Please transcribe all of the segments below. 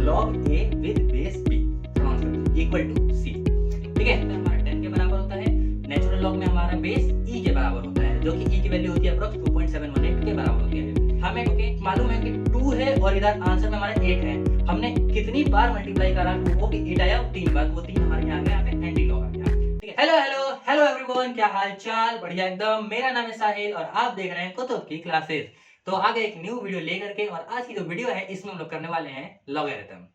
log a with base b equal to c। ठीक है, तो हमारा 10 के बराबर होता है। नेचुरल लॉग में हमारा बेस e के बराबर होता है, जो कि e की वैल्यू होती है अप्रोक्स 2.718 के बराबर होती है। हमें मालूम है कि 2 है और इधर आंसर में हमारा 8 है। हमने कितनी बार मल्टीप्लाई करा 2 को कि 8 आया, 3 बार, वो 3 हमारे यहाँ आ गया, यहाँ पे एंटी लॉग आ गया। ठीक है, हेलो हेलो हेलो एवरीवन, क्या हाल चाल? बढ़िया एकदम। मेरा नाम है साहिल और आप देख रहे हैं कुतुब की क्लासेस। तो आगे एक न्यू वीडियो लेकर के, और आज की जो वीडियो है इसमें हम लोग करने वाले हैं लॉगरिथम।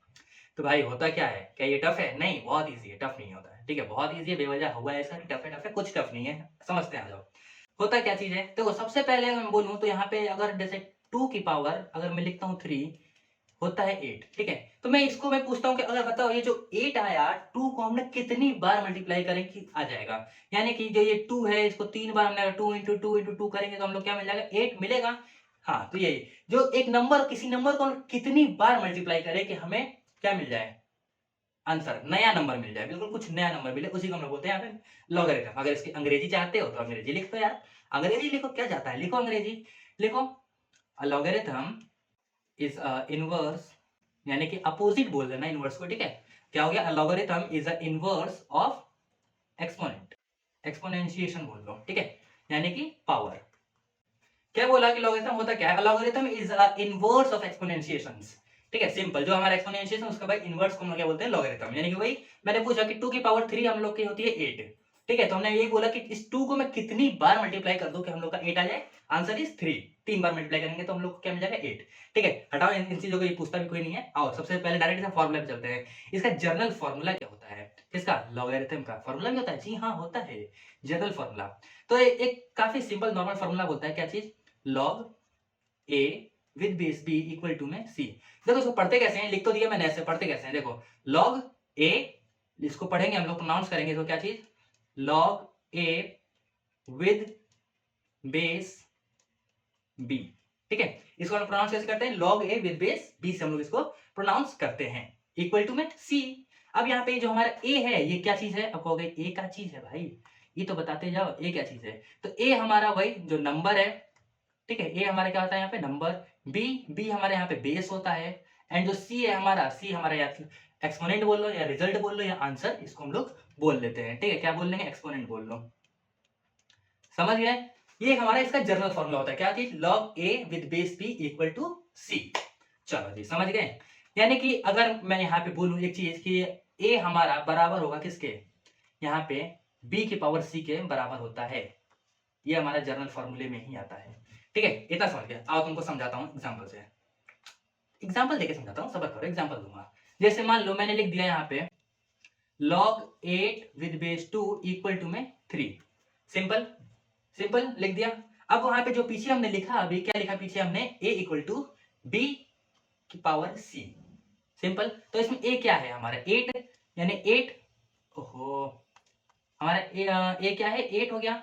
तो भाई होता क्या है, क्या ये टफ है? नहीं, बहुत इजी है, टफ नहीं होता है। ठीक है, बहुत इजी है। बेवजह हुआ है ऐसा कि टफ है, कुछ टफ नहीं है, समझते हैं। आ जाओ। होता क्या चीज है, तो सबसे पहले मैं बोलूं तो यहाँ पे अगर जैसे 2 की पावर अगर मैं लिखता हूँ 3 होता है 8। ठीक है, तो मैं पूछता हूँ कि अगर बताओ ये जो 8 आया, 2 को हमने कितनी बार मल्टीप्लाई करें कि आ जाएगा। यानी कि जो ये 2 है इसको 3 बार हमने 2 इंटू 2 इंटू 2 करेंगे तो हम लोग क्या मिल जाएगा, 8 मिलेगा। हाँ, तो यही जो एक नंबर किसी नंबर को कितनी बार मल्टीप्लाई करें कि हमें क्या मिल जाए, आंसर, नया नंबर मिल जाए, बिल्कुल कुछ नया नंबर मिले, उसी को हम लोग बोलते हैं यहाँ पे लॉगरिथम। अगर इसकी अंग्रेजी चाहते हो तो अंग्रेजी लिख दो यार, अंग्रेजी लिखो, क्या जाता है, लिखो अंग्रेजी, लिखो। लॉगरिथम इज इनवर्स, यानी कि अपोजिट बोल देना इनवर्स को। ठीक है, क्या हो गया, logarithm is a inverse of exponent, exponentiation बोल लो। ठीक है, यानी कि पावर। क्या बोला कि लॉगरिथम होता क्या है, logarithm is a inverse of exponentiations. ठीक है, सिंपल, जो हमारा एक्सपोनेंशिएशन उसका भाई इनवर्स को हम लोग क्या बोलते हैं, लॉगरिथम। यानी कि भाई मैंने पूछा कि 2 की पावर 3 हम लोग की होती है 8। ठीक है, तो हमने यही बोला कि इस 2 को मैं कितनी बार मल्टीप्लाई कर दूं कि हम लोग का 8 आ जाए। Answer is 3। 3 बार मल्टीप्लाई करेंगे तो हम लोग को क्या मिल जाएगा, 8। ठीक है, हटाओ इन चीजों को, ये पूछता भी कोई नहीं है। आओ सबसे पहले डायरेक्ट इसका फॉर्मूला पे चलते हैं। इसका जनरल फॉर्मूला क्या होता है, इसका लॉगरिथम का फॉर्मूला भी होता है। जी हाँ, होता है जनरल फॉर्मूला। तो एक काफी सिंपल नॉर्मल फॉर्मूला बोलता है, क्या चीज, log a with base b equal to में c। देखो इसको पढ़ते कैसे हैं, लिख तो दिया मैंने, ऐसे पढ़ते कैसे हैं, देखो log a, इसको पढ़ेंगे हम लोग, प्रोनाउंस करेंगे इसको, क्या चीज, log a with base b। ठीक है, इसको हम प्रोनाउंस कैसे करते हैं, log a with base b से हम लोग इसको प्रोनाउंस करते हैं, इक्वल टू में c। अब यहाँ पे जो हमारा a है, ये क्या चीज है, अब कहोगे a क्या चीज है भाई, ये तो बताते जाओ, a क्या चीज है। तो a हमारा वही जो नंबर है। ठीक है, ए हमारा क्या होता है यहाँ पे, नंबर। बी हमारे यहाँ पे बेस होता है। एंड जो सी है हमारा, सी हमारा या एक्सपोनेंट बोल लो, या रिजल्ट बोल लो, या आंसर, इसको हम लोग बोल लेते हैं। ठीक है, क्या बोल लेंगे, एक्सपोनेंट बोल लो। समझ गए, ये हमारा इसका जनरल फॉर्मूला होता है, क्या चीज, log A with base B equal to C. चलो जी, समझ गए। यानी कि अगर मैं यहाँ पे बोलूं एक चीज कि ए हमारा बराबर होगा किसके, यहाँ पे बी की पावर सी के बराबर होता है, ये हमारा जनरल फॉर्मूले में ही आता है। ठीक है, इतना समझ गया। आओ तुमको समझाता हूँ एग्जांपल से, एग्जांपल देके समझाता हूँ, सबर करो, एग्जांपल दूंगा। जैसे मान लो मैंने लिख दिया यहाँ पे log 8 with base 2 equal to में 3। सिंपल, सिंपल लिख दिया। अब वहां पे जो पीछे हमने लिखा, अभी क्या लिखा पीछे हमने, a इक्वल टू b की पावर c। सिंपल, तो इसमें a क्या है हमारा, 8, यानी 8, ओहो, हमारा a क्या है, 8 हो गया।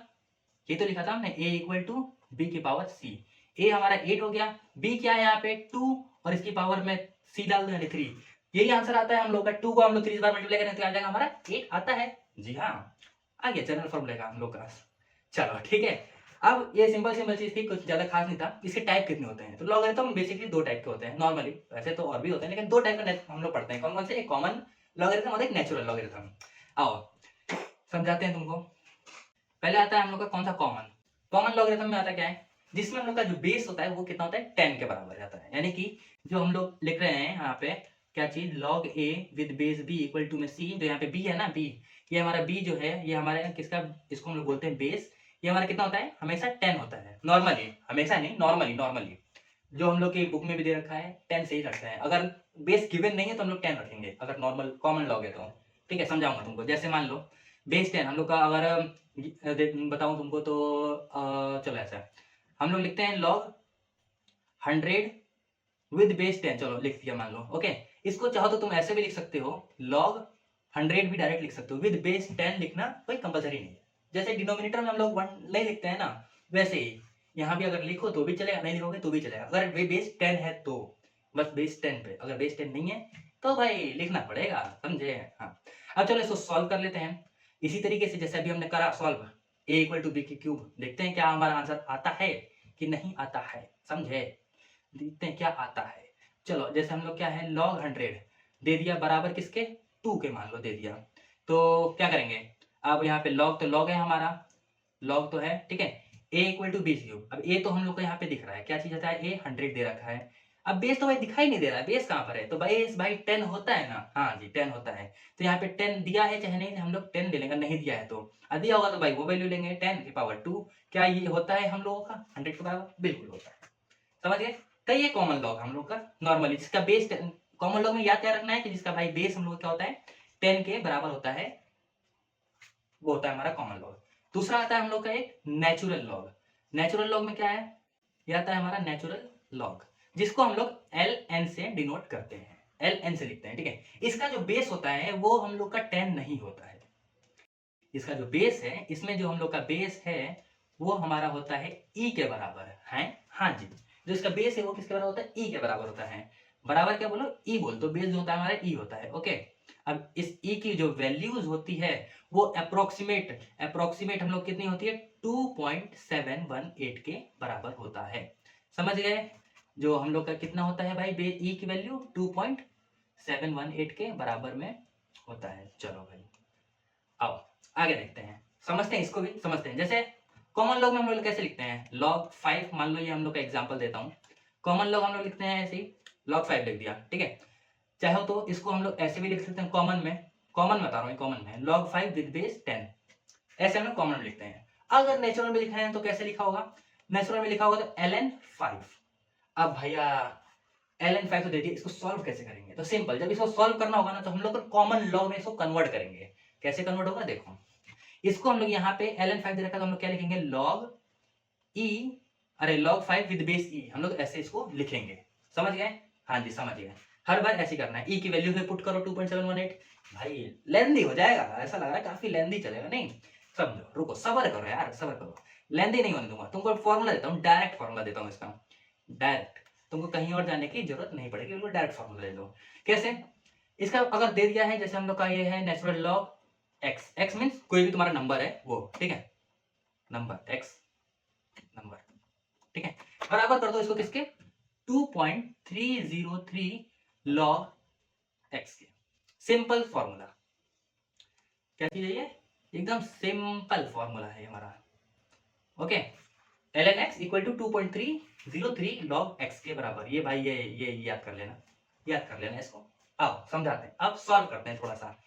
ये तो लिखा था हमने a इक्वल टू बी की पावर c। a हमारा 8 हो गया, b क्या है यहाँ पे 2, और इसकी पावर में c डाल दो यानी 3। यही आंसर आता है हम लोग का। 2 को हम लोग 3 बार मल्टीप्लाई करें तो आ जाएगा हमारा 8 आता है। जी हाँ, आ गया जनरल फॉर्मूला का हम लोग का। चलो ठीक है, अब ये सिंपल सिंपल चीज थी, कुछ ज्यादा खास नहीं था। इसके टाइप कितने होते हैं, तो लॉगरिथम बेसिकली 2 टाइप के होते हैं नॉर्मली, वैसे तो और भी होते हैं लेकिन 2 टाइप का हम लोग पढ़ते हैं। कौन कौन से, एक कॉमन लॉगरिथम और एक नेचुरल लॉगरिथम। आओ समझाते हैं तुमको। पहले आता है हम लोग का कौन सा, कॉमन। कॉमन लॉगरिथम में आता क्या है, जिसमें हम लोग का जो बेस होता है वो कितना होता है, 10 के बराबर जाता है। यानी कि जो हम लोग लिख रहे हैं यहाँ पे, क्या चीज, log a with base b equal to में c। जो यहाँ पे b है ना, b, ये हमारा b जो है, ये हमारे किसका, इसको हम लोग बोलते हैं बेस। ये हमारा कितना होता है, हमेशा 10 होता है नॉर्मली, हमेशा नहीं, नॉर्मली, नॉर्मली जो हम लोग की बुक में भी दे रखा है 10 से ही रखते हैं। अगर बेस गिवन नहीं है तो हम लोग 10 रखेंगे, अगर नॉर्मल कॉमन लॉग है तो। ठीक है, समझाऊंगा तुमको। जैसे मान लो बेस 10 हम लोग का, अगर बताऊं तुमको तो चलो ऐसा हम लोग लिखते हैं log 100 विद बेस 10। चलो लिख दिया मान लो, ओके। इसको चाहो तो तुम ऐसे भी लिख सकते हो, log 100 भी डायरेक्ट लिख सकते हो, विद बेस 10 लिखना कोई कंपलसरी नहीं है। जैसे डिनोमिनेटर में हम लोग 1 नहीं लिखते हैं ना, वैसे ही यहाँ भी अगर लिखो तो भी चलेगा, नहीं लिखोगे तो भी चलेगा। अगर बेस 10 है तो बस बेस 10 पे, अगर बेस 10 नहीं है तो भाई लिखना पड़ेगा, समझे। हाँ, अब चलो इसको सॉल्व कर लेते हैं इसी तरीके से जैसे अभी हमने करा solve. a equal to B की क्यूब, देखते हैं क्या हमारा आंसर आता है कि नहीं आता है, समझे, देखते हैं क्या आता है। चलो जैसे हम लोग क्या है, log 100, दे दिया बराबर किसके 2 के मान लो दे दिया, तो क्या करेंगे अब यहाँ पे लॉग तो लॉग है हमारा, लॉग तो है ठीक है, a equal to B cube. अब a तो हम लोग को यहाँ पे दिख रहा है, क्या चीज होता है a 100 दे रखा है। अब बेस तो भाई दिखाई नहीं दे रहा है, बेस कहाँ पर है, तो बेस भाई 10 होता है ना, हाँ जी 10 होता है। तो यहाँ पे 10 दिया है चाहे नहीं, हम लोग 10 ले लेंगे, नहीं दिया है तो दिया होगा तो भाई वो वैल्यू लेंगे 10 की पावर 2। क्या ये होता है हम लोगों का 100 के बराबर, बिल्कुल होता है, समझ गए। तो ये कॉमन लॉग हम लोग का नॉर्मली, जिसका बेस कॉमन लॉग में याद क्या रखना है कि जिसका भाई बेस हम लोग क्या होता है 10 के बराबर होता है, वो होता है हमारा कॉमन लॉग। दूसरा आता है हम लोग का एक नेचुरल लॉग। नेचुरल लॉग में क्या है, ये आता है हमारा नेचुरल लॉग, जिसको हम लोग एल एन से डिनोट करते हैं, एल एन से लिखते हैं ठीक है। इसका जो बेस होता है वो हम लोग का 10 नहीं होता है, इसका जो बेस है इसमें जो हम लोग का बेस है वो हमारा होता है ई के बराबर है, हाँ जी, जो इसका बेस है वो किसके बराबर होता है ई के बराबर होता है। बराबर क्या बोलो ई बोल, तो बेस जो होता है हमारा ई होता है ओके। अब इस ई की जो वैल्यूज होती है वो अप्रोक्सीमेट हम लोग कितनी होती है 2.718 के बराबर होता है, समझ गए। जो हम लोग का कितना होता है भाई ई की वैल्यू 2.718 के बराबर में होता है। चलो भाई आओ आगे देखते हैं, समझते हैं इसको भी समझते हैं। जैसे कॉमन लॉग में हम लोग कैसे लिखते हैं, log 5 मान लो, ये हम लोग का एग्जांपल देता हूँ। कॉमन लॉग हम लोग लिखते हैं ऐसे ही log 5 लिख दिया ठीक है। चाहे हो तो इसको हम लोग ऐसे भी लिख सकते हैं, कॉमन बता रहा हूँ, कॉमन में log 5 विद बेस 10, ऐसे हम लोग कॉमन में लिखते हैं। अगर नेचुरल में लिखना है तो कैसे लिखा होगा, नेचुरल में लिखा होगा तो ln 5। अब भैया ln 5 तो दे दिया, इसको सॉल्व कैसे करेंगे, तो सिंपल, जब इसको सॉल्व करना होगा ना तो हम लोग कॉमन लॉग में इसको कन्वर्ट करेंगे। कैसे कन्वर्ट होगा देखो, इसको हम लोग यहाँ पे ln 5 दे रखा है तो हम लोग क्या लिखेंगे log e, अरे log 5 विद बेस e, हम लोग ऐसे इसको लिखेंगे, समझ गए, हाँ जी समझ गए। हर बार ऐसे करना है, e की वैल्यू में पुट करो 2.718। भाई लेंदी हो जाएगा, ऐसा लग रहा है काफी लेंदी चलेगा, नहीं समझो, रुको सबर करो यार, सबर करो, लेंदी नहीं होने दूंगा, तुमको फॉर्मूला देता हूँ, डायरेक्ट फॉर्मूला देता हूँ इसका, डायरेक्ट, तुमको कहीं और जाने की जरूरत नहीं पड़ेगी, बिल्कुल डायरेक्ट फॉर्मूला दे दो। कैसे, इसका अगर दे दिया है जैसे हम लोग का ये है natural log x, x means कोई भी तुम्हारा नंबर है वो ठीक है, नंबर एक्स नंबर ठीक है, बराबर कर दो इसको किसके 2.303 लॉग एक्स के। सिंपल फॉर्मूला, क्या चीज है ये, एकदम सिंपल फॉर्मूला है हमारा okay. ln x equal to 2.303 log X के बराबर, ये भाई ये याद कर लेना, याद कर लेना इसको। आओ समझाते हैं, अब सॉल्व करते हैं थोड़ा सा।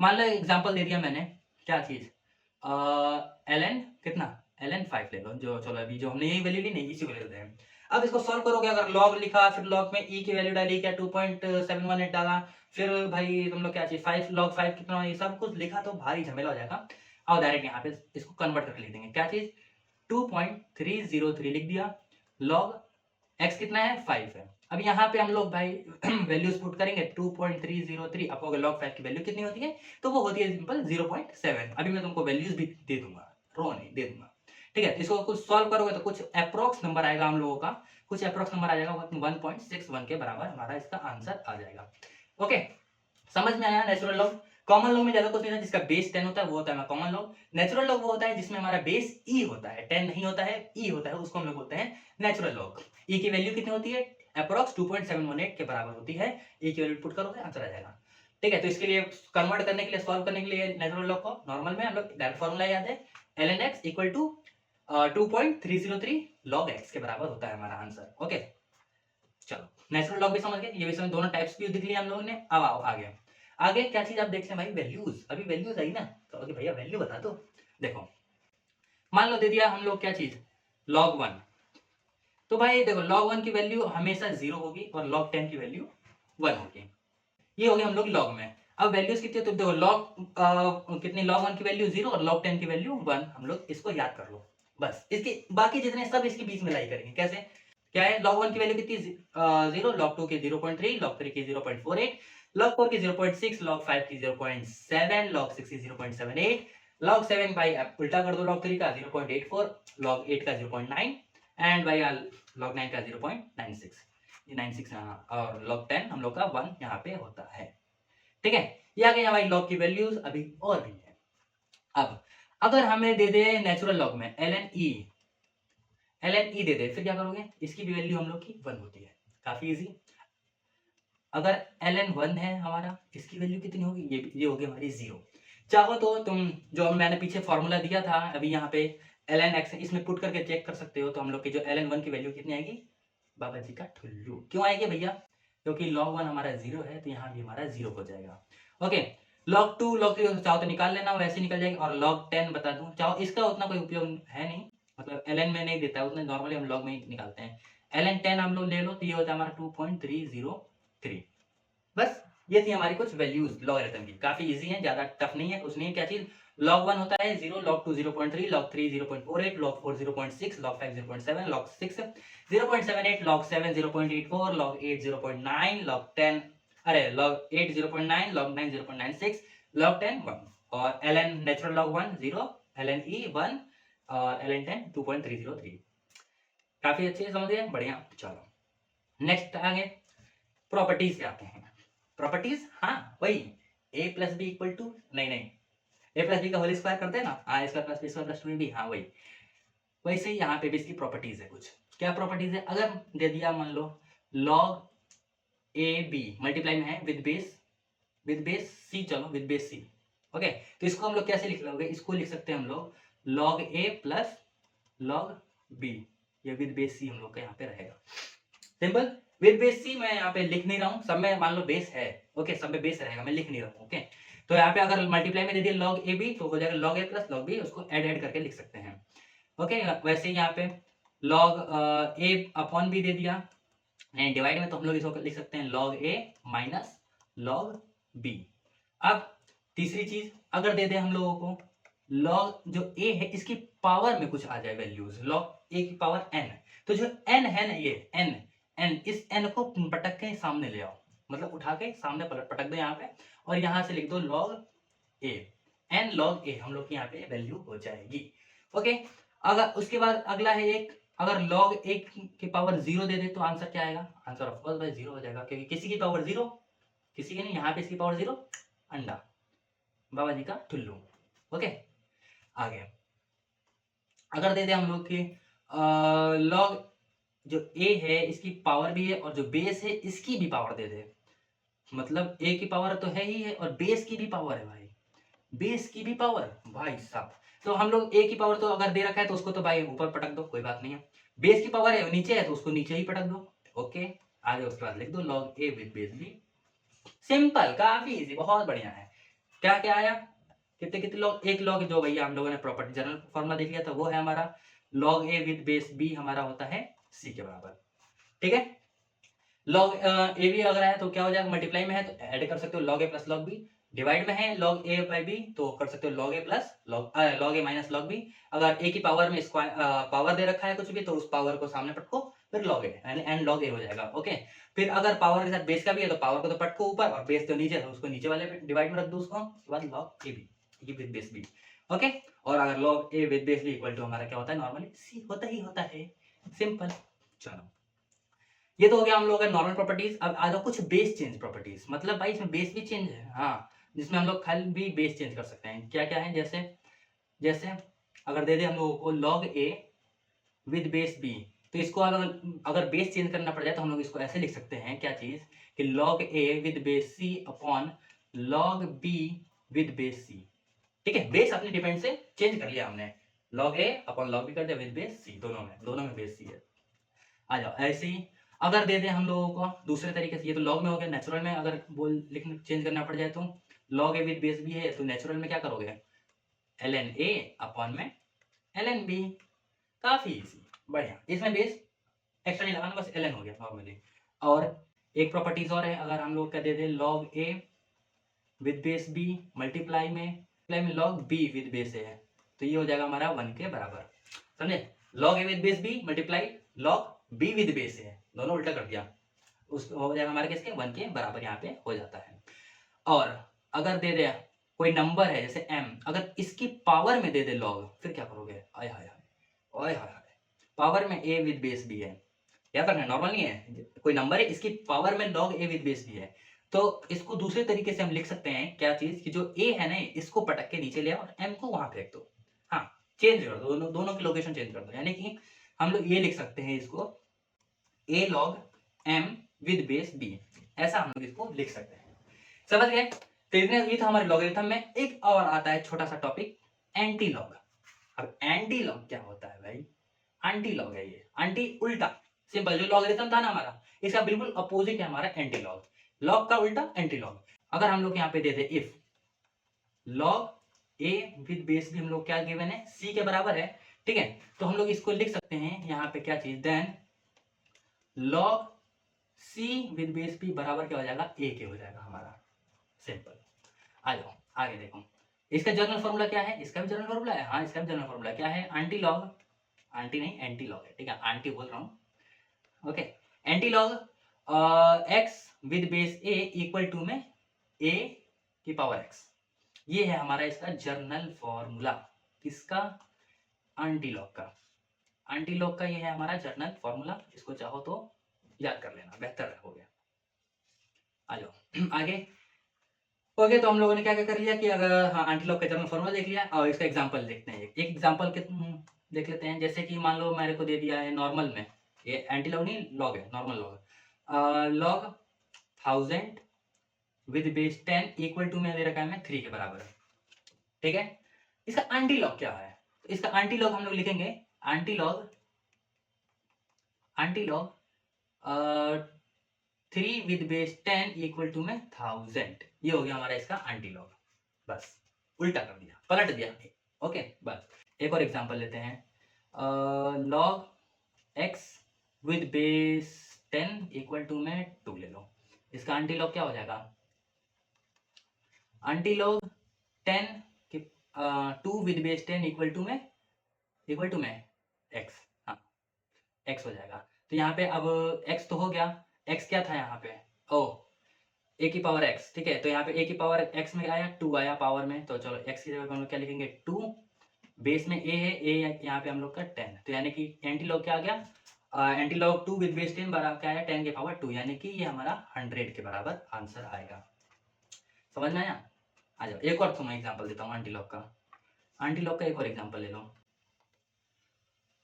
मान लो एग्जांपल दे दिया मैंने, क्या चीज ln कितना ln 5 ले लो, जो चलो अभी जो हमने यही वैल्यू ली नहीं इसी को ले लेते हैं। अब इसको सॉल्व करोगे, अगर log लिखा फिर log में e की वैल्यू डाली, क्या 2.718 डाला, फिर भाई तुम लोग क्या चाहिए 5 log 5 कितना, ये सब कुछ लिखा तो भारी झमेला हो जाएगा। अब डायरेक्ट यहाँ पे इसको कन्वर्ट करके लिख देंगे, क्या चीज 2.303 लिख दिया, log x कितना है 5 है। अब यहाँ पे हम लोग भाई वैल्यूज पुट करेंगे 2.303, आपको अगर log 5 की वैल्यू कितनी होती है तो वो होती है सिंपल 0.7। अभी मैं तुमको वैल्यूज भी दे दूंगा, रो नहीं दे दूंगा ठीक है। इसको कुछ सॉल्व करोगे तो कुछ अप्रोक्स नंबर आएगा हम लोगों का, कुछ अप्रोक्स नंबर आ जाएगा 1.61 के बराबर हमारा इसका आंसर आ जाएगा ओके। समझ में आया नेचुरल लॉग। कॉमन लॉग में ज्यादा कुछ नहीं होता, जिसका बेस 10 होता है वो होता है कॉमन लॉग। नेचुरल लॉग वो होता है जिसमें हमारा बेस ई होता है, 10 नहीं होता है, ई होता है, उसको हम लोग बोलते हैं नेचुरल लॉग। ई की वैल्यू कितनी होती है अप्रोक्स 2.718 के बराबर होती है, ई की वैल्यू पुट करोगे आंसर आ जाएगा ठीक है। तो इसके लिए कन्वर्ट करने के लिए, सॉल्व करने के लिए नेचुरल लॉग को नॉर्मल में हम लोग डायरेक्ट फॉर्मूला याद है, ln x equal to 2.303 log x के बराबर होता है हमारा आंसर ओके। चलो नेचुरल लॉग भी समझ गए, ये भी समझ, दोनों टाइप्स की दिख लिया हम लोगों ने। अब आओ आगे, आगे क्या चीज आप देखते हैं भाई वैल्यूज, अभी वैल्यूज आई ना तो अभी भैया वैल्यू बता दो। देखो मान लो दे दिया हम लोग क्या चीज log 1, तो भाई देखो log 1 की वैल्यू हमेशा 0 होगी और log 10 की वैल्यू 1 होगी, ये हो गया हम लोग लॉग में। अब वैल्यूज कितनी है तो देखो log कितनी log 1 की वैल्यू 0 और log 10 की वैल्यू 1, हम लोग इसको याद कर लो बस। इसके बाकी जितने सब इसके बीच में लाई करेंगे, कैसे क्या है log 1 की वैल्यू कितनी 0, log 2 की 0.3, log 3 की 0.48, log 4 की 0.6, log 5 की 0.7, log 6 की 0.78, log 7 भाई आप उल्टा कर दो log 3 का 0.84, log 8 का 0.9 एंड भाई log 9 का 0.96, ये 96 और log 10 हम लोग का 1 यहाँ पे होता है ठीक है। ये आ गया भाई log की वैल्यूज, अभी और भी है। अब अगर हमें दे दे नेचुरल log में ln e दे दे, फिर क्या करोगे, इसकी भी वैल्यू हम लोग की 1 होती है, काफी इजी। अगर ln 1 है हमारा, इसकी वैल्यू कितनी होगी, ये होगी हमारी 0। चाहो तो तुम जो मैंने पीछे फॉर्मूला दिया था अभी यहाँ पे ln x इसमें पुट करके चेक कर सकते हो, तो हम लोग की जो ln 1 की वैल्यू कितनी आएगी, बाबा जी का ठुल्लू। क्यों आएगी भैया, क्योंकि log 1 हमारा 0 है, तो यहाँ भी हमारा 0 हो जाएगा। ओके, log 2 log 3 चाहो तो निकाल लेना, वैसे निकल जाएगी। और log 10 बता दूं, चाहो इसका उतना कोई उपयोग है नहीं, मतलब ln में नहीं देता है उतना, नॉर्मली हम log में ही निकालते हैं। ln 10 हम लोग ले लो तो ये होता है हमारा 2.303। बस ये थी हमारी कुछ वैल्यूज लॉगरिथम की, काफी इजी है, ज्यादा टफ नहीं है, कुछ नहीं है। क्या चीज, log 1 होता है 0, log 2 0.3, log 3 0.48, log 4 0.6, log 5 0.7, log 6 0.78, log 7 0.84, log 8 0.9, log 10 log 8 0.9, log 9 0.96, log 10 1, और ln natural log 1 0, ln e 1, और ln 10 2.303। काफी अच्छे से समझ गए, बढ़िया। चलो नेक्स्ट आगे प्रॉपर्टीज के आते हैं। प्रॉपर्टीज, हाँ वही a plus B equal to, नहीं a प्लस बी का होल स्क्वायर करते हैं ना, a square plus B square plus 2ab, हाँ वही। वैसे ही यहाँ पे भी इसकी प्रॉपर्टीज है कुछ। क्या प्रॉपर्टीज है, अगर दे दिया मान लो log a b मल्टीप्लाई में है विद बेस c, चलो विद बेस c। ओके, तो इसको हम लोग कैसे लिख लोगे, इसको लिख सकते हैं हम लोग log a plus log b, ये विद बेस c हम लोग का यहाँ पे रहेगा। सिंपल, विद बेस सी मैं यहाँ पे लिख नहीं रहा हूँ, सब में मान लो बेस है। ओके, सब में बेस रहेगा, मैं लिख नहीं रहा हूँ। ओके, तो यहाँ पे अगर मल्टीप्लाई में दे दिया log ए बी तो हो जाएगा log ए प्लस log बी, उसको ऐड करके लिख सकते हैं। ओके, वैसे ही यहाँ पे log ए अपॉन बी दे दिया, एंड डिवाइड में तो हम लोग इसको लिख सकते हैं log ए माइनस log बी। अब तीसरी चीज, अगर दे दे हम लोगों को log जो a है इसकी पावर में कुछ आ जाए वैल्यूज, log a की पावर n, तो जो n है ना, ये n इस n को पटक के सामने ले आओ, मतलब उठा के सामने पटक दो यहाँ पे, और यहाँ से लिख दो log a, n log a हम लोग की यहाँ पे वैल्यू हो जाएगी। ओके, अगर उसके बाद अगला है एक, अगर log a की पावर 0 दे दे तो आंसर क्या आएगा, आंसर ऑफ कोर्स भाई 0 हो जाएगा, क्योंकि किसी की पावर 0, किसी की नहीं, यहाँ पे इसकी पावर 0, अंडा, बाबा जी का ठुल्लू। ओके, आगे अगर दे दे हम लोग की log जो a है इसकी पावर भी है, और जो बेस है इसकी भी पावर दे दे, मतलब a की पावर तो है ही है और बेस की भी पावर है भाई, बेस की भी पावर भाई साहब। तो हम लोग a की पावर तो अगर दे रखा है तो उसको तो भाई ऊपर पटक दो, कोई बात नहीं है। बेस की पावर है नीचे है तो उसको नीचे ही पटक दो। ओके, आगे उसके बाद लिख दो log a with base b। Simple, काफी इजी, बहुत बढ़िया है। क्या क्या आया, कितने कितने लॉग, एक लॉग जो भैया हम लोगों ने प्रॉपर्टी जनरल फॉर्मूला देख लिया था, वो है हमारा log a with base b हमारा होता है c के बराबर। ठीक है, log a भी अगर है तो क्या हो जाएगा, मल्टीप्लाई में है तो ऐड कर सकते हो log a plus log b, divide में है log a बाई b तो कर सकते हो log a plus log a minus log b। अगर a की पावर में पावर दे रखा है कुछ भी तो उस पावर को सामने पटको, फिर log a and log a हो जाएगा। ओके, फिर अगर पावर के साथ बेस का भी है तो पावर को तो पटको ऊपर, और बेस तो नीचे है तो उसको नीचे वाले डिवाइड में रख दो उसको, उसके बाद log a b with base b। Okay, और अगर log a with base b equal to हमारा क्या होता है, नॉर्मली c होता ही होता है। सिंपल, चलो ये तो हो गया हम लोग का नॉर्मल प्रॉपर्टीज। अब आ जाओ कुछ बेस चेंज प्रॉपर्टीज, मतलब भाई इसमें बेस भी चेंज है, हाँ, जिसमें हम लोग खाली भी बेस चेंज कर सकते हैं। क्या क्या है, जैसे जैसे अगर दे दे हम लोगों को log a with base b, तो इसको अगर बेस चेंज करना पड़ जाए तो हम लोग इसको ऐसे लिख सकते हैं, क्या चीज कि log a with base c upon log b with base c। ठीक है, बेस अपने डिपेंड से चेंज कर लिया हमने, log a upon log b कर दिया विद बेस c, दोनों में बेस c है। आ जाओ ऐसे ही अगर दे दे हम लोगों को दूसरे तरीके से, ये तो लॉग में हो गया, नेचुरल में अगर बोल लिखने चेंज करना पड़ जाए तो log a with base b है तो नेचुरल में क्या करोगे, ln a अपॉन में ln b। काफी इजी, बढ़िया, इसमें बेस एक्स्ट्रा नहीं लगाना, बस ln हो गया नॉर्मली। और एक प्रॉपर्टीज और है, अगर हम लोग क्या दे दे log a with base b multiply में log b with base a है, तो ये हो जाएगा हमारा 1 के बराबर। समझे, log a with base b multiply log b with base a है, दोनों उल्टा कर दिया, उस हो जाएगा हमारे किसके 1 के बराबर यहाँ पे हो जाता है। और अगर दे दे कोई नंबर है जैसे m, अगर इसकी पावर में दे दे log, फिर क्या करोगे, आय हाय हाय, पावर में a विद बेस b है, क्या करना है, नॉर्मल नहीं है, कोई नंबर है इसकी पावर में log a with base b है, तो इसको दूसरे तरीके से हम लिख सकते हैं, क्या चीज कि जो a है ना इसको पटक के नीचे ले आओ और m को वहां फेंक दो, हाँ चेंज कर दो, दोनों की लोकेशन चेंज कर दो, यानी कि हम लोग ये लिख सकते हैं इसको a log m with base B, ऐसा हम लोग इसको लिख सकते हैं। समझ गए? तो ये था हमारे लॉगरिथम में। एक और आता है छोटा सा टॉपिक, एंटी लॉग। अब एंटी लॉग क्या होता है भाई? एंटी लॉग है ये, एंटी उल्टा, सिंपल। जो लॉगरिथम था ना हमारा, इसका बिल्कुल अपोजिट है हमारा एंटी लॉग। लॉग का उल्टा एंटी लॉग। अगर हम लोग यहाँ पे दे दे if log A with base भी हम लोग क्या गिवन है, सी के बराबर है, ठीक है, तो हम लोग इसको लिख सकते हैं यहाँ पे क्या चीज, then log C with base B बराबर क्या हो जाएगा, ए के हो जाएगा हमारा, सिंपल। आ जाओ आगे देखो, इसका जनरल फॉर्मूला क्या है, इसका भी जनरल फॉर्मूला है, हाँ इसका भी जनरल फॉर्मूला क्या है, एंटी लॉग, एंटी नहीं एंटी लॉग है, ठीक है, एंटी बोल रहा हूँ, okay, anti log X with base A equal to में ए की पावर एक्स, ये है हमारा इसका जर्नल फॉर्मूला, किसका, एंटी लॉग का। एंटी लॉग का ये है हमारा जर्नल फॉर्मूला, इसको चाहो तो याद कर लेना, बेहतर हो गया। आ जाओ आगे। ओके, तो हम लोगों ने क्या क्या कर लिया कि अगर हाँ एंटी लॉग का जर्नल फॉर्मूला देख लिया, और इसका एग्जांपल देखते हैं। एक एग्जांपल के देख लेते हैं, जैसे कि मान लो मेरे को दे दिया है नॉर्मल में, ये एंटी लॉग नहीं लॉग है, normal log, log 1000 with base 10 equal to में दे रखा है मैं 3 के बराबर, ठीक है। इसका एंटी लॉग क्या है, तो इसका एंटी लॉग हम लोग लिखेंगे anti log 3 with base 10 equal to में 1000, ये हो गया हमारा इसका एंटी लॉग, बस उल्टा कर दिया, पलट दिया, ओके। बस एक और एग्जांपल लेते हैं, log X with base 10 equal to में 2 ले लो, इसका एंटी लॉग क्या हो जाएगा, एंटी लॉग 10 के 2 विद बेस 10 इक्वल टू में एक्स, हाँ एक्स हो जाएगा। तो यहाँ पे अब x तो हो गया, x क्या था यहाँ पे, ओ a की पावर x, ठीक है, तो यहाँ पे a की पावर x में आया 2 आया पावर में, तो चलो x की जगह हम लोग क्या लिखेंगे 2, बेस में a है, a यहाँ पे हम लोग का 10, तो यानी कि एंटी लॉग क्या आ गया, एंटी लॉग 2 विद बेस 10 बराबर क्या आया 10 के पावर 2, यानी कि ये हमारा 100 के बराबर आंसर आएगा। समझ में आया? आ जाओ एक और तुम्हें एग्जाम्पल देता हूँ एंटी लॉग का। एंटी लॉग का एक और एग्जाम्पल ले लो,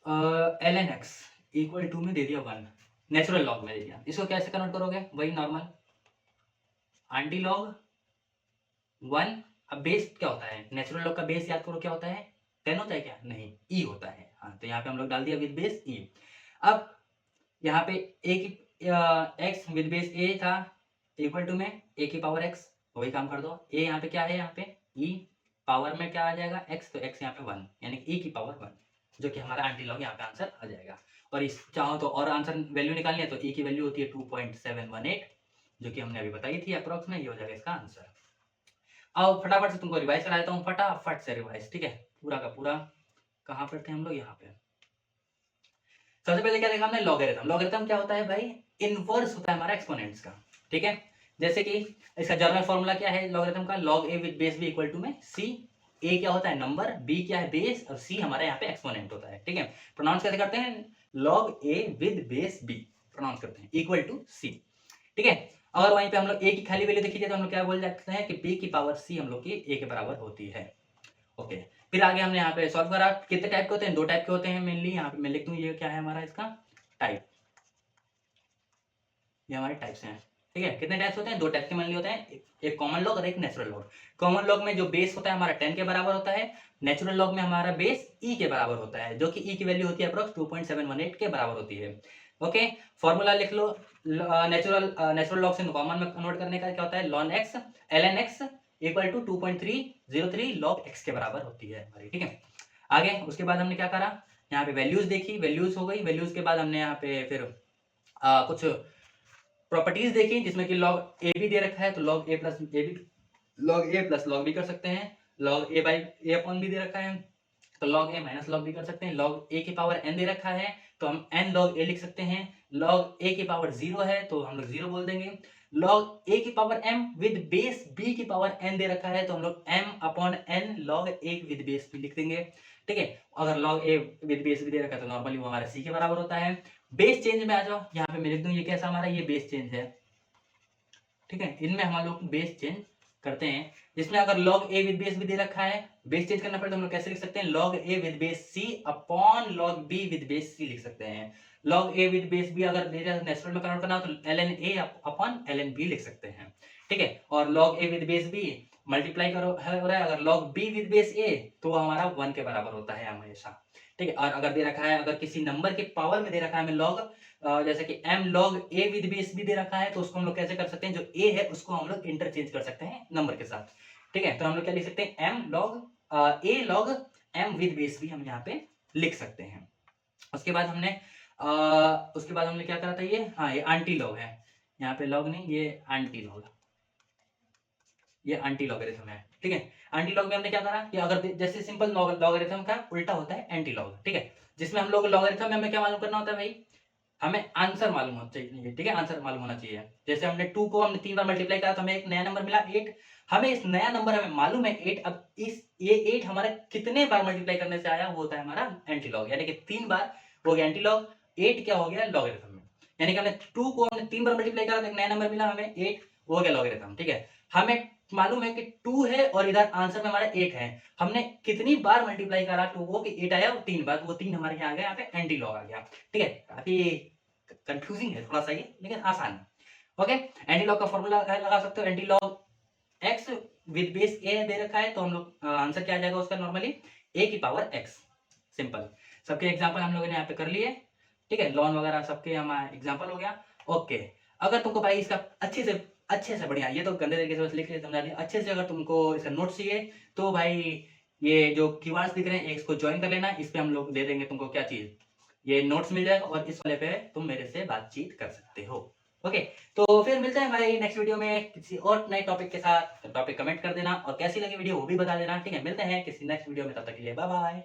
ln x इक्वल टू में दे दिया 1, नेचुरल लॉग में दे दिया, इसको कैसे कन्वर्ट करोगे, वही नॉर्मल एंटी लॉग 1, अब बेस क्या होता है, नेचुरल लॉग का बेस याद करो क्या होता है, 10 होता है क्या, नहीं e होता है, हाँ तो यहाँ पे हम लोग डाल दिया विद बेस e। अब यहाँ पे a की x विद बेस a था इक्वल टू में a की पावर x, वही काम कर दो, a यहाँ पे क्या है, यहाँ पे e पावर में क्या आ जाएगा x, तो x यहाँ पे 1, यानी e की पावर 1, जो कि हमारा एंटी लॉग यहाँ पे आंसर आ जाएगा। और इस चाहो तो और आंसर वैल्यू निकालनी है तो e की वैल्यू होती है 2.718, जो कि हमने अभी बताई थी अप्रोक्स में, ये हो जाएगा इसका आंसर। अब फटाफट से तुमको रिवाइज करा देता हूँ, फटाफट से रिवाइज, ठीक है, पूरा का पूरा। कहाँ पर थे हम लोग, यहाँ पे। सबसे पहले क्या देखा हमने, लॉगरिथम। लॉगरिथम क्या होता है भाई, इनवर्स होता है हमारा एक्सपोनेंट्स का, ठीक है। जैसे कि इसका जर्नल फॉर्मूला क्या है लॉगरिथम का, log A with base B equal to में सी, ए क्या होता है नंबर, बी क्या है बेस, और सी हमारा यहाँ पे एक्सपोनेंट होता है, ठीक है। प्रोनाउंस कैसे करते हैं, log A with base B pronounce करते हैं इक्वल टू सी, ठीक है। अगर वहीं पे हम लोग ए की खाली वैल्यू देखी जाए तो हम लोग क्या बोल सकते हैं कि बी की पावर सी हम लोग की ए के बराबर होती है, ओके। फिर आगे हमने यहाँ पे सॉल्व करा, कितने टाइप के होते हैं, 2 टाइप के होते हैं मेनली, यहाँ पे मैं लिख दूं ये क्या है हमारा इसका टाइप, ये हमारे टाइप्स हैं, ठीक है। कितने टाइप्स होते हैं, 2 टाइप के मेनली होते हैं, एक कॉमन लॉग और एक नेचुरल लॉग। कॉमन लॉग में जो बेस होता है हमारा 10 के बराबर होता है, नेचुरल लॉग में हमारा बेस e के बराबर होता है, जो कि e की वैल्यू होती है अप्रोक्स 2.718 के बराबर होती है, ओके। फॉर्मूला लिख लो, नेचुरल लॉग से कॉमन में कन्वर्ट करने का क्या होता है, ln x ln x equal to 2.303 log x के बराबर होती है हमारी, ठीक है। आगे उसके बाद हमने क्या करा, यहाँ पे वैल्यूज देखी, वैल्यूज हो गई, वैल्यूज के बाद हमने यहाँ पे फिर कुछ प्रॉपर्टीज देखी, जिसमें कि log a भी दे रखा है, तो log a plus log b कर सकते हैं, log a by a upon भी दे रखा है तो log a minus log b कर सकते हैं, log a की पावर n दे रखा है तो हम n log a लिख सकते हैं, log a की पावर 0 है तो हम लोग 0 बोल देंगे, log a की power m with base b की पावर n दे रखा है तो हम लोग m upon n log a with base b लिख देंगे, ठीक है। अगर log a with base b दे रखा है तो नॉर्मली वो हमारा c के बराबर होता है। बेस चेंज में आ जाओ, यहाँ पे मैं लिख दूं ये कैसा हमारा ये बेस चेंज है, ठीक है, इनमें हम लोग बेस चेंज करते हैं, जिसमें अगर log a विद बेस भी दे रखा है, बेस चेंज करना पड़े तो हम लोग कैसे लिख सकते हैं, log a with base c upon log b with base c लिख सकते हैं। log a with base b अगर नेचुरल में कन्वर्ट करना हो तो ln a upon ln b लिख सकते हैं, ठीक है। और log a with base b multiply करो हो रहा है, अगर log b with base a तो हमारा 1 के बराबर होता है हमेशा, ठीक है। और अगर दे रखा है, अगर किसी नंबर के पावर में दे रखा है हमें log, जैसे कि m log a with base भी दे रखा है, तो उसको हम लोग कैसे कर सकते हैं, जो a है उसको हम लोग इंटरचेंज कर सकते हैं नंबर के साथ, ठीक है। तो हम लोग क्या लिख सकते हैं, m log a log m with base भी हम यहाँ पे लिख सकते हैं। उसके बाद हमने क्या करा था, ये हाँ ये आंटी लॉग है, यहाँ पे लॉग नहीं, ये आंटी लॉग, ये एंटी लॉगरिथम है, ठीक है। एंटी लॉग में हमने क्या करा कि अगर जैसे सिंपल लॉगरिथम का उल्टा होता है एंटी लॉग, ठीक है। जिसमें हम लोग लॉगरिथम में हमें क्या मालूम करना होता है भाई, हमें आंसर मालूम होना चाहिए, ठीक है, आंसर मालूम होना चाहिए। जैसे हमने 2 को हमने 3 बार मल्टीप्लाई करा तो हमें एक नया नंबर मिला 8, हमें इस नया नंबर हमें मालूम है 8, अब ये 8 हमारा कितने बार मल्टीप्लाई करने से आया वो होता है हमारा एंटी लॉग, यानी कि 3 बार हो गया एंटी लॉग, 8 क्या हो गया लॉगरिथम में, यानी कि हमने 2 को हमने 3 बार मल्टीप्लाई करा तो एक नया नंबर मिला हमें 8, वो हो गया लॉगरिथम, ठीक है। हमें मालूम है कि 2 है और इधर आंसर में हमारा 8 है, हमने कितनी बार मल्टीप्लाई करा 2 को कि 8 आया और 3 बार, वो 3 हमारे यहाँ आ गया, यहाँ पे एंटी लॉग आ गया, ठीक है। काफी कंफ्यूजिंग है थोड़ा सा ये, लेकिन आसान है, ओके। एंटी लॉग का फॉर्मूला लगा सकते हो, anti log x with base a दे रखा है तो हम लोग आंसर क्या आ जाएगा उसका, नॉर्मली a की पावर x, सिंपल। सबके एग्जांपल हम लोगों ने यहाँ पे कर लिए, ठीक है, लॉन वगैरह सबके हमारा एग्जांपल हो गया, ओके। अगर तुमको भाई इसका अच्छे से बढ़िया, ये तो गंदे तरीके से बस लिख के समझा दिया, अच्छे से अगर तुमको इसका नोट चाहिए तो भाई ये जो कीवर्ड्स दिख रहे हैं इसको ज्वाइन कर लेना, इस पे हम लोग दे देंगे तुमको क्या चीज, ये नोट्स मिल जाएगा और इस वाले पे तुम मेरे से बातचीत कर सकते हो, ओके। तो फिर मिलते हैं भाई नेक्स्ट वीडियो में किसी और नए टॉपिक के साथ, टॉपिक कमेंट कर देना और कैसी लगी वीडियो वो भी बता देना, ठीक है। मिलते हैं किसी नेक्स्ट वीडियो में, तब तक के लिए बाय बाय।